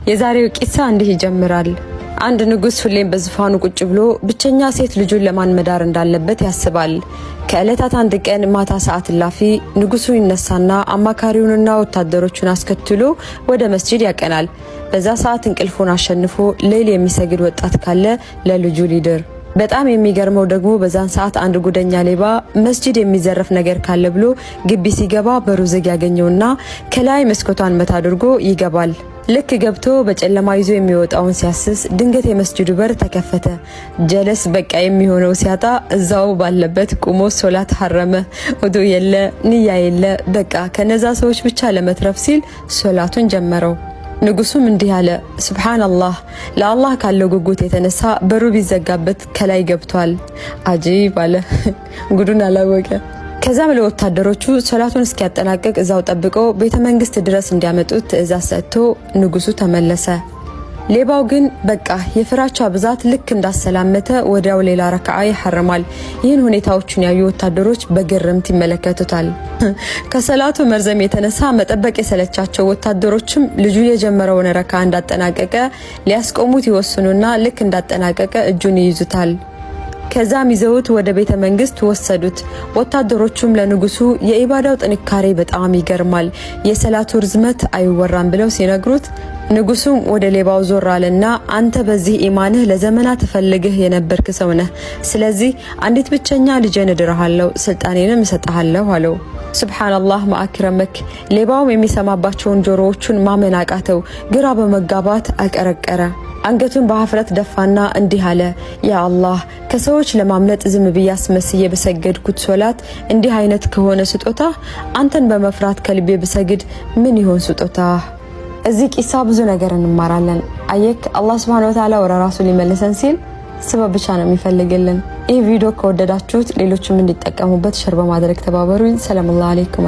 የዛሬው ቂሳ እንዲህ ይጀምራል። አንድ ንጉስ ሁሌም በዙፋኑ ቁጭ ብሎ ብቸኛ ሴት ልጁን ለማን መዳር እንዳለበት ያስባል። ከእለታት አንድ ቀን ማታ ሰዓት ላፊ ንጉሱ ይነሳና አማካሪውንና ወታደሮቹን አስከትሎ ወደ መስጂድ ያቀናል። በዛ ሰዓት እንቅልፉን አሸንፎ ሌሊት የሚሰግድ ወጣት ካለ ለልጁ ሊድር። በጣም የሚገርመው ደግሞ በዛን ሰዓት አንድ ጉደኛ ሌባ መስጂድ የሚዘረፍ ነገር ካለ ብሎ ግቢ ሲገባ በሩ ዝግ ያገኘውና ከላይ መስኮቷን መታ አድርጎ ይገባል። ልክ ገብቶ በጨለማ ይዞ የሚወጣውን ሲያስስ ድንገት የመስጂዱ በር ተከፈተ። ጀለስ በቃ የሚሆነው ሲያጣ እዛው ባለበት ቁሞ ሶላት ሐረመ። ወዶ የለ ንያ የለ በቃ ከነዛ ሰዎች ብቻ ለመትረፍ ሲል ሶላቱን ጀመረው። ንጉሱም እንዲህ አለ፣ ሱብሃንአላህ ለአላህ ካለው ጉጉት የተነሳ በሩ ቢዘጋበት ከላይ ገብቷል። አጂብ አለ፣ ጉዱን አላወቀ። ከዛም ለወታደሮቹ ሶላቱን እስኪያጠናቅቅ እዛው ጠብቀው ቤተ መንግስት ድረስ እንዲያመጡት ትዕዛዝ ሰጥቶ ንጉሱ ተመለሰ። ሌባው ግን በቃ የፍራቻ ብዛት ልክ እንዳሰላመተ ወዲያው ሌላ ረካዓ ይሐረማል። ይህን ሁኔታዎችን ያዩ ወታደሮች በግርምት ይመለከቱታል። ከሰላቱ መርዘም የተነሳ መጠበቅ የሰለቻቸው ወታደሮችም ልጁ የጀመረውን ረካዓ እንዳጠናቀቀ ሊያስቆሙት ይወስኑና ልክ እንዳጠናቀቀ እጁን ይይዙታል። ከዛም ይዘውት ወደ ቤተ መንግስት ወሰዱት። ወታደሮቹም ለንጉሱ የኢባዳው ጥንካሬ በጣም ይገርማል፣ የሰላቱ ርዝመት አይወራም ብለው ሲነግሩት ንጉሱም ወደ ሌባው ዞር አለና አንተ በዚህ ኢማንህ ለዘመናት ፈልግህ የነበርክ ሰው ነህ። ስለዚህ አንዲት ብቸኛ ልጄን እድርሃለሁ፣ ስልጣኔንም እሰጥሃለሁ አለው። ሱብሃንአላህ ማአክረመክ። ሌባውም የሚሰማባቸውን ጆሮዎቹን ማመን አቃተው። ግራ በመጋባት አቀረቀረ። አንገቱን በሀፍረት ደፋና እንዲህ አለ፣ ያ አላህ ከሰዎች ለማምለጥ ዝም ብዬ አስመስዬ በሰገድኩት ሶላት እንዲህ አይነት ከሆነ ስጦታ አንተን በመፍራት ከልቤ በሰግድ ምን ይሆን ስጦታ? እዚህ ቂሳ ብዙ ነገር እንማራለን። አየክ አላህ Subhanahu Wa Ta'ala ወደ ራሱ ሊመልሰን ሲል ስበብ ብቻ ነው የሚፈልግልን። ይህ ቪዲዮ ከወደዳችሁት ሌሎችም እንዲጠቀሙበት ሼር በማድረግ ተባበሩኝ። ሰላም አለይኩም።